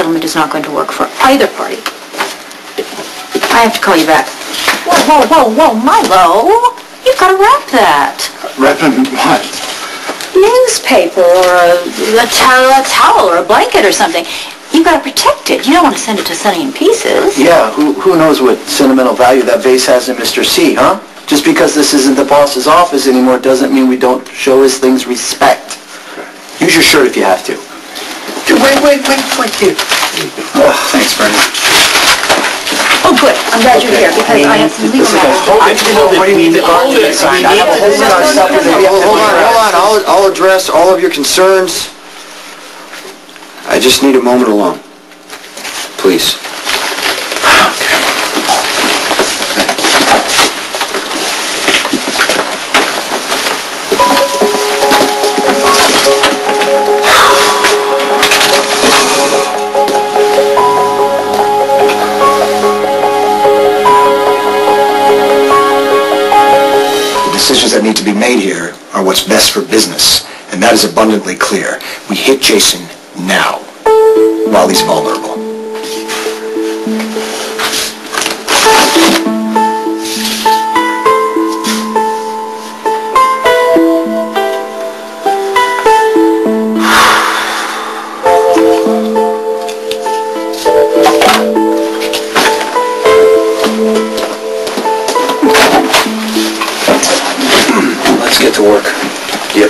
settlement is not going to work for either party. I have to call you back. Whoa, Milo! You've got to wrap that. Wrapping what? Newspaper or a towel or a blanket or something. You've got to protect it. You don't want to send it to Sonny in pieces. Yeah, who knows what sentimental value that vase has in Mr. C, huh? Just because this isn't the boss's office anymore doesn't mean we don't show his things respect. Use your shirt if you have to. Wait, here. Oh, thanks, Bernie. Oh, good. I'm glad you're here because I have some legal matters. Hold on. I'll address all of your concerns. I just need a moment alone. Please. Decisions that need to be made here are what's best for business, and that is abundantly clear. We hit Jason now, while he's vulnerable. Get to work. Yep.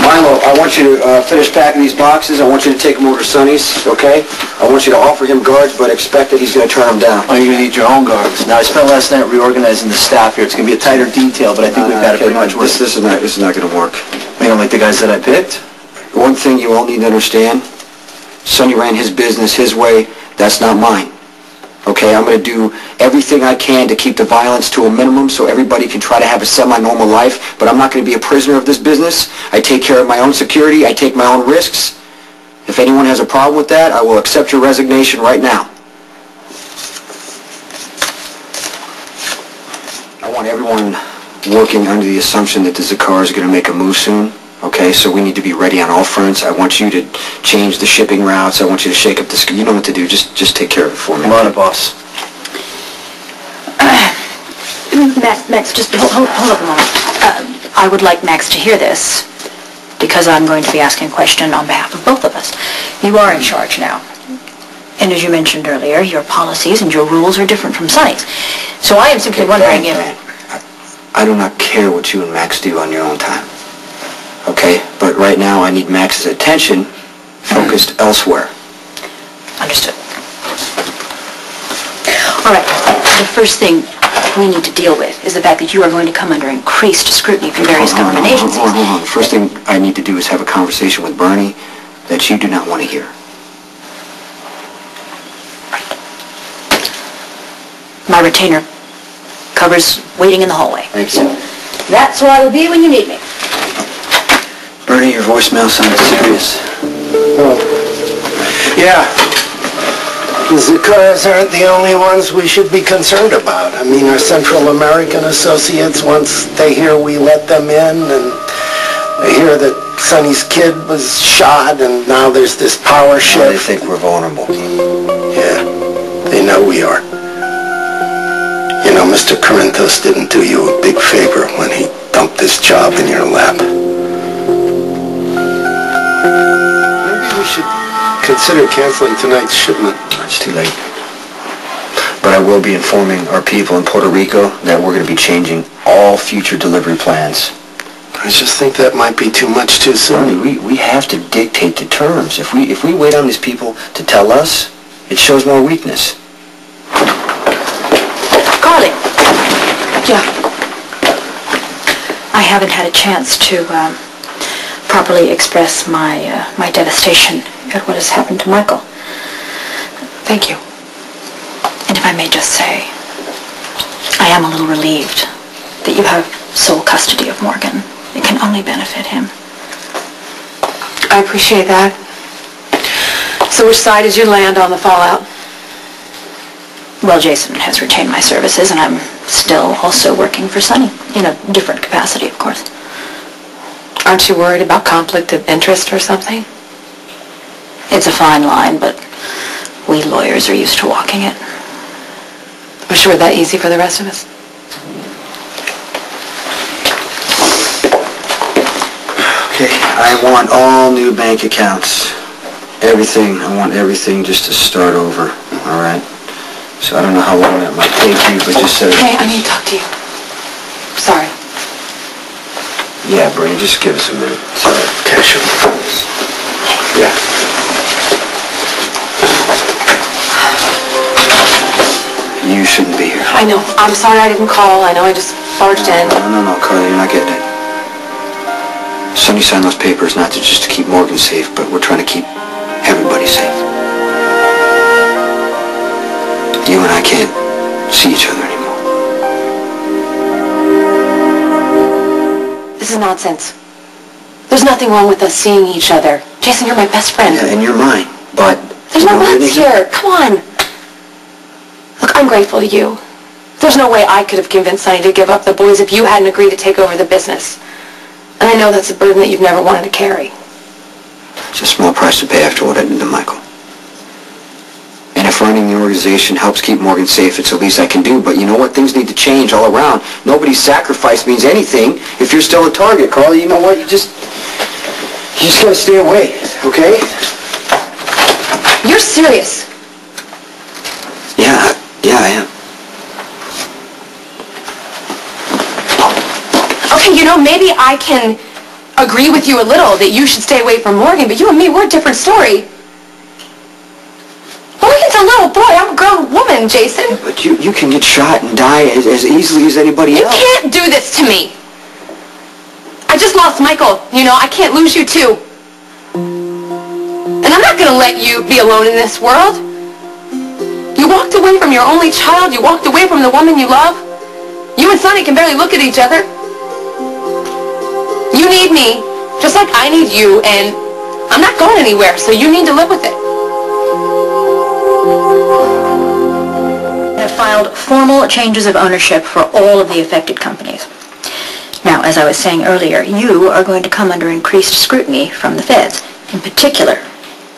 Milo, I want you to finish packing these boxes. I want you to take them over to Sonny's, okay? I want you to offer him guards, but expect that he's going to turn them down. Oh, you're going to need your own guards. Now, I spent last night reorganizing the staff here. It's going to be a tighter detail, but I think we've got it pretty much worked. This is not going to work. You don't like the guys that I picked? One thing you all need to understand, Sonny ran his business his way. That's not mine. Okay, I'm going to do everything I can to keep the violence to a minimum so everybody can try to have a semi-normal life, but I'm not going to be a prisoner of this business. I take care of my own security. I take my own risks. If anyone has a problem with that, I will accept your resignation right now. I want everyone working under the assumption that the Zakar is going to make a move soon. Okay, so we need to be ready on all fronts. I want you to change the shipping routes. I want you to shake up the... You know what to do. Just take care of it for me. Come on, boss. Max, just hold up a moment. I would like Max to hear this because I'm going to be asking a question on behalf of both of us. You are in charge now. And as you mentioned earlier, your policies and your rules are different from Sonny's. So I am simply wondering if... I do not care what you and Max do on your own time. Okay, but right now I need Max's attention focused elsewhere. Understood. All right, the first thing we need to deal with is the fact that you are going to come under increased scrutiny from various government agencies. Hold on. The first thing I need to do is have a conversation with Bernie that you do not want to hear. My retainer covers waiting in the hallway. Thank you. So that's where I will be when you need me. Bernie, your voicemail sounded serious. Oh. Yeah. The Zakars aren't the only ones we should be concerned about. I mean, our Central American associates, once they hear we let them in, and they hear that Sonny's kid was shot, and now there's this power shift. Now they think we're vulnerable. Yeah, they know we are. You know, Mr. Corinthos didn't do you a big favor when he dumped this job in your lap. Maybe we should consider canceling tonight's shipment. It's too late. But I will be informing our people in Puerto Rico that we're going to be changing all future delivery plans. I just think that might be too much too soon. Bernie, we have to dictate the terms. If we wait on these people to tell us, it shows more weakness. Carly. Yeah. I haven't had a chance to properly express my devastation at what has happened to Michael. Thank you. And if I may just say, I am a little relieved that you have sole custody of Morgan. It can only benefit him. I appreciate that. So which side is your land on the fallout? Well, Jason has retained my services, and I'm still also working for Sonny, in a different capacity, of course. Aren't you worried about conflict of interest or something? It's a fine line, but we lawyers are used to walking it. I'm sure that easy for the rest of us. Okay, I want all new bank accounts. Everything. I want everything just to start over, all right? So I don't know how long that might take you, but just set it... Hey, I need to talk to you. Sorry. Yeah, Brady, just give us a minute. Sorry. Okay, sure. Yeah. You shouldn't be here. I know. I'm sorry I didn't call. I know I just barged in. No, Carly, you're not getting it. Sonny signed those papers not just to keep Morgan safe, but we're trying to keep everybody safe. You and I can't see each other anymore. This is nonsense. There's nothing wrong with us seeing each other. Jason, you're my best friend. Yeah, and you're mine, but... There's no buts here. Come on. Look, I'm grateful to you. There's no way I could have convinced Sonny to give up the boys if you hadn't agreed to take over the business. And I know that's a burden that you've never wanted to carry. It's a small price to pay after what I did to Michael. And if running the organization helps keep Morgan safe, it's the least I can do. But you know what? Things need to change all around. Nobody's sacrifice means anything if you're still a target, Carly. You know what? You just gotta stay away, okay? You're serious. Yeah, I am. Okay, you know, maybe I can agree with you a little that you should stay away from Morgan, but you and me, we're a different story. Morgan's a little boy. I'm a grown woman, Jason. But you can get shot and die as easily as anybody else. You can't do this to me. I just lost Michael. You know, I can't lose you too. And I'm not going to let you be alone in this world. You walked away from your only child. You walked away from the woman you love. You and Sonny can barely look at each other. You need me, just like I need you, and I'm not going anywhere, so you need to live with it. I have filed formal changes of ownership for all of the affected companies. Now, as I was saying earlier, you are going to come under increased scrutiny from the feds. In particular,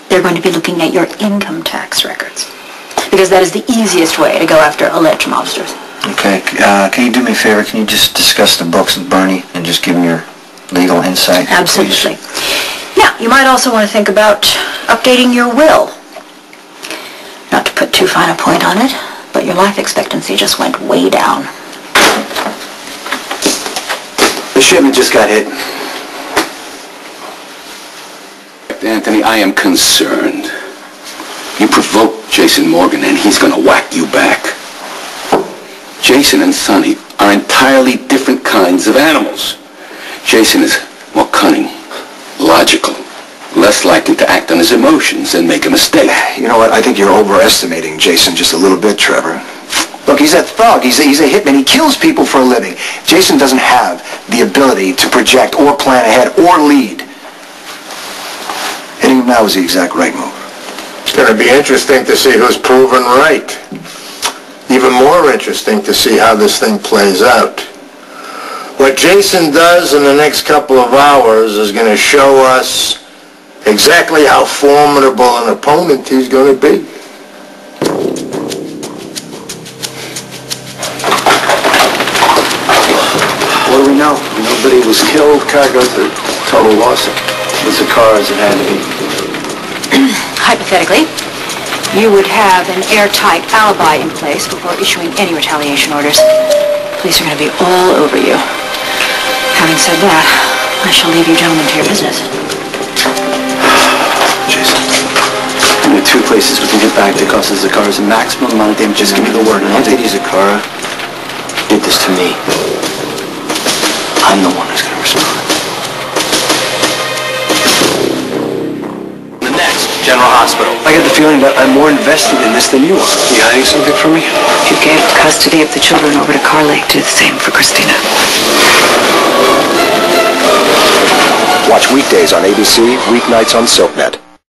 they're going to be looking at your income tax records, because that is the easiest way to go after alleged mobsters. Okay, can you do me a favor? Can you just discuss the books with Bernie and just give him your legal insight? Absolutely. Now, you might also want to think about updating your will. Not to put too fine a point on it, but your life expectancy just went way down. The shipment just got hit. Anthony, I am concerned. You provoked Jason Morgan, and he's going to whack you back. Jason and Sonny are entirely different kinds of animals. Jason is more cunning, logical, less likely to act on his emotions and make a mistake. You know what? I think you're overestimating Jason just a little bit, Trevor. Look, he's a thug. He's a hitman. He kills people for a living. Jason doesn't have the ability to project or plan ahead or lead. Hitting him now is the exact right move. It's going to be interesting to see who's proven right. Even more interesting to see how this thing plays out. What Jason does in the next couple of hours is going to show us exactly how formidable an opponent he's going to be. What do we know? Nobody was killed. Car goes to total loss. Was the car as it had to be? Hypothetically, you would have an airtight alibi in place before issuing any retaliation orders. Police are going to be all over you. Having said that, I shall leave you gentlemen to your business. Jason. There are two places we can get back that causes the cars the maximum amount of damage. Just give me the word. Anthony Zakara did this to me. I'm the one who's going to respond. The next, General Hospital. I get the feeling that I'm more invested in this than you are. You hiding something from me? You gave custody of the children over to Carly. Do the same for Christina. Watch weekdays on ABC, weeknights on SoapNet.